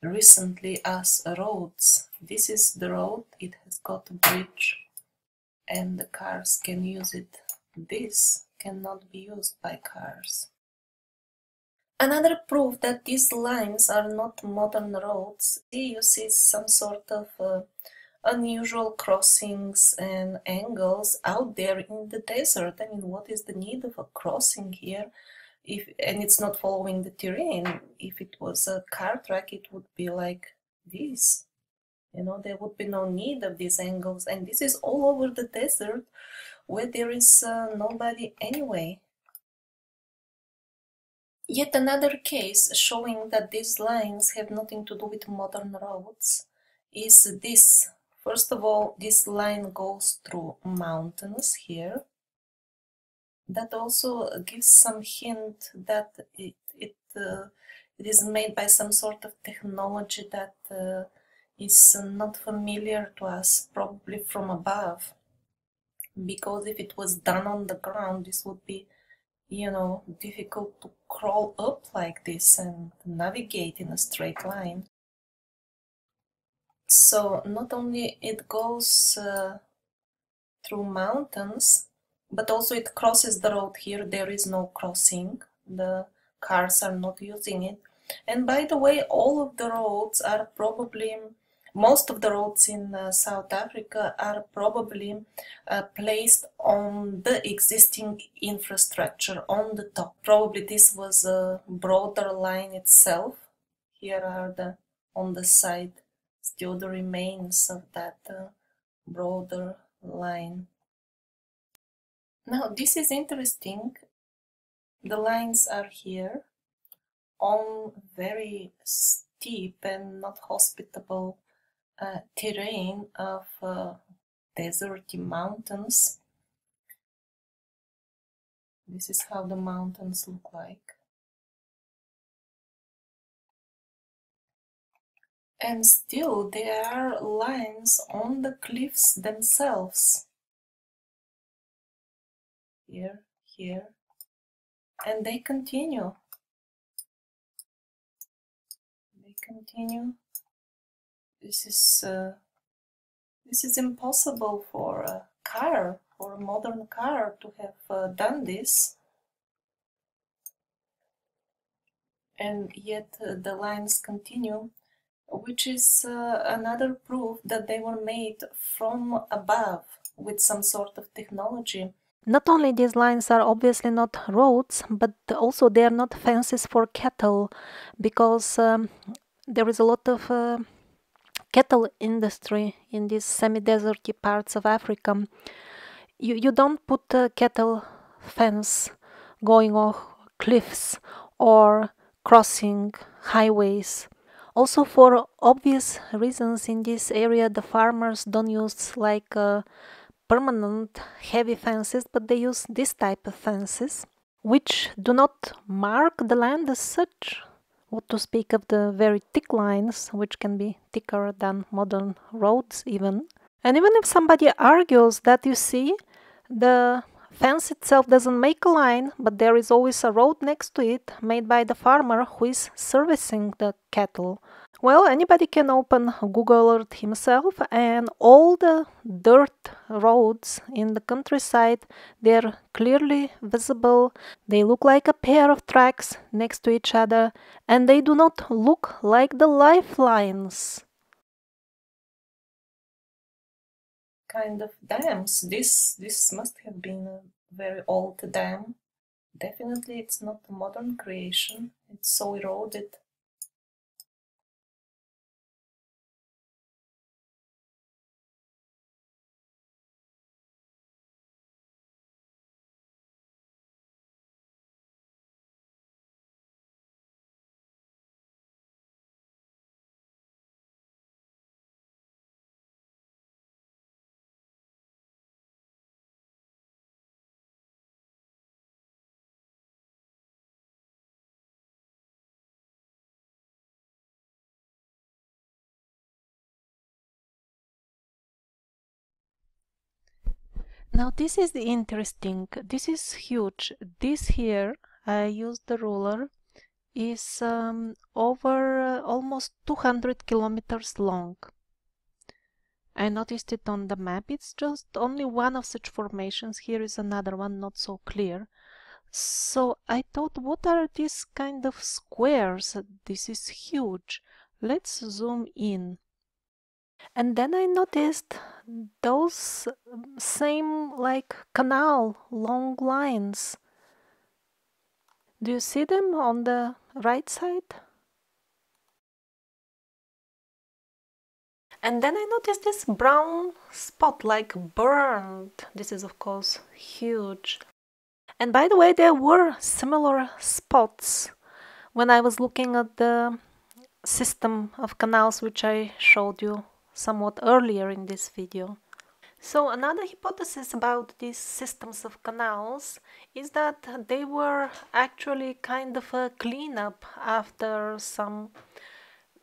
recently as roads. This is the road, it has got a bridge and the cars can use it. This cannot be used by cars. Another proof that these lines are not modern roads, you see some sort of unusual crossings and angles out there in the desert. I mean, what is the need of a crossing here? And it's not following the terrain. If it was a car track, it would be like this. You know, there would be no need of these angles. And this is all over the desert where there is nobody anyway. Yet another case showing that these lines have nothing to do with modern roads is this. First of all, this line goes through mountains here. That also gives some hint that It is made by some sort of technology that is not familiar to us, probably from above. Because if it was done on the ground, this would be, you know, difficult to crawl up like this and navigate in a straight line. So not only it goes through mountains, but also it crosses the road. Here there is no crossing, the cars are not using it. And by the way, all of the roads are probably, most of the roads in South Africa are probably placed on the existing infrastructure on the top. Probably this was a broader line itself. Here are the, on the side, still the remains of that broader line. Now this is interesting. The lines are here on very steep and not hospitable terrain of deserty mountains. This is how the mountains look like. And still there are lines on the cliffs themselves. Here, here, and they continue. They continue. This is impossible for a car, for a modern car, to have done this. And yet the lines continue, which is another proof that they were made from above with some sort of technology. Not only these lines are obviously not roads, but also they are not fences for cattle, because there is a lot of cattle industry in these semi-deserty parts of Africa. You don't put a cattle fence going off cliffs or crossing highways. Also, for obvious reasons, in this area the farmers don't use like permanent heavy fences, but they use this type of fences, which do not mark the land as such. What to speak of the very thick lines, which can be thicker than modern roads even. And even if somebody argues that, you see, the fence itself doesn't make a line, but there is always a road next to it made by the farmer who is servicing the cattle. Well, anybody can open Google Earth himself, and all the dirt roads in the countryside, they're clearly visible. They look like a pair of tracks next to each other, and they do not look like the lifelines. Kind of dams. This must have been a very old dam. Definitely it's not a modern creation. It's so eroded. Now this is interesting. This is huge. This here, I used the ruler, is over almost 200 kilometers long. I noticed it on the map. It's just only one of such formations. Here is another one, not so clear. So I thought, what are these kind of squares? This is huge. Let's zoom in. And then I noticed those same like canal long lines. Do you see them on the right side? And then I noticed this brown spot, like burned. This is of course huge. And by the way, there were similar spots when I was looking at the system of canals which I showed you somewhat earlier in this video. So another hypothesis about these systems of canals is that they were actually kind of a cleanup after some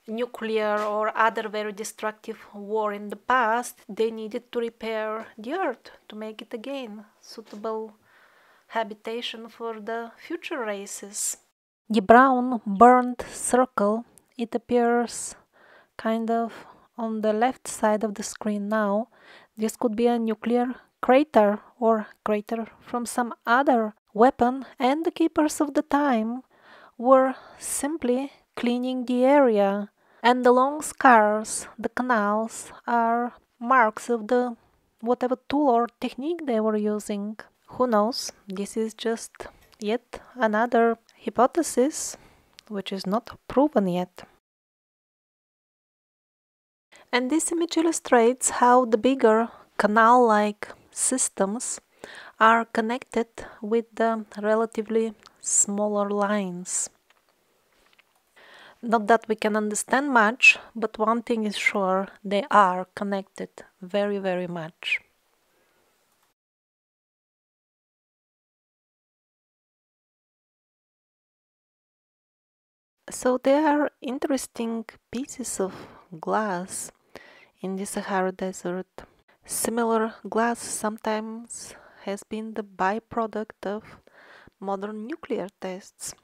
nuclear or other very destructive war in the past. They needed to repair the earth to make it again suitable habitation for the future races. The brown burnt circle, it appears kind of on the left side of the screen now. This could be a nuclear crater or crater from some other weapon, and the keepers of the time were simply cleaning the area. And the long scars, the canals, are marks of the whatever tool or technique they were using. Who knows? This is just yet another hypothesis which is not proven yet. And this image illustrates how the bigger canal-like systems are connected with the relatively smaller lines. Not that we can understand much, but one thing is sure, they are connected very, very much. So there are interesting pieces of glass in the Sahara Desert. Similar glass sometimes has been the byproduct of modern nuclear tests.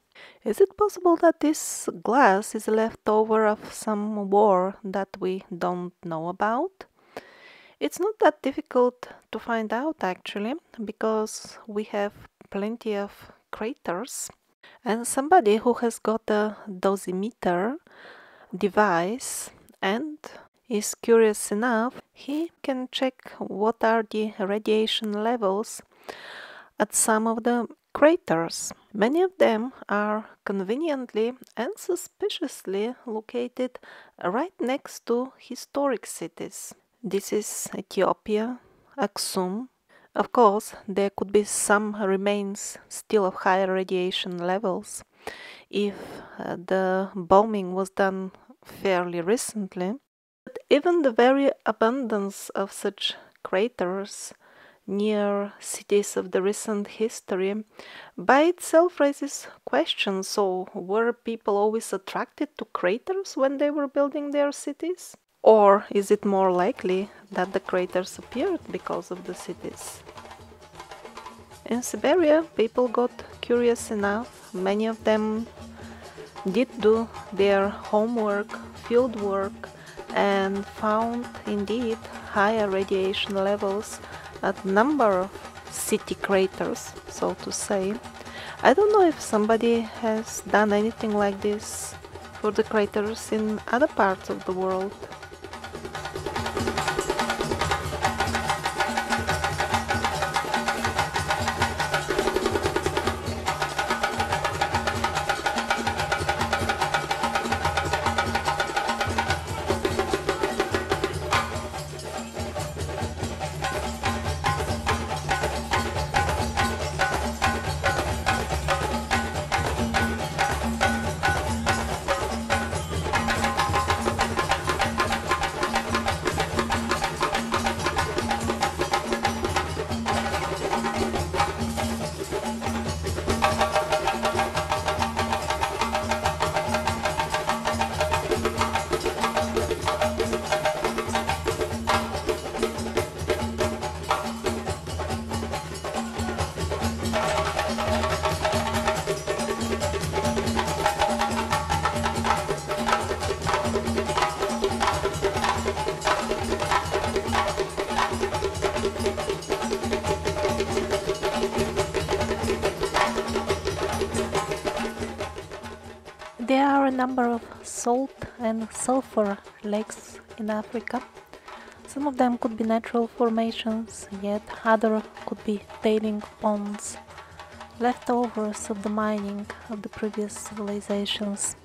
Is it possible that this glass is a leftover of some war that we don't know about? It's not that difficult to find out actually, because we have plenty of craters, and somebody who has got a dosimeter device and is curious enough, he can check what are the radiation levels at some of the craters. Many of them are conveniently and suspiciously located right next to historic cities. This is Ethiopia, Aksum. Of course, there could be some remains still of higher radiation levels if the bombing was done fairly recently. But even the very abundance of such craters near cities of the recent history by itself raises questions. So were people always attracted to craters when they were building their cities? Or is it more likely that the craters appeared because of the cities? In Siberia, people got curious enough. Many of them did do their homework, field work, and found indeed higher radiation levels at number of city craters, so to say. I don't know if somebody has done anything like this for the craters in other parts of the world. There are a number of salt and sulfur lakes in Africa. Some of them could be natural formations, yet other could be tailing ponds, leftovers of the mining of the previous civilizations.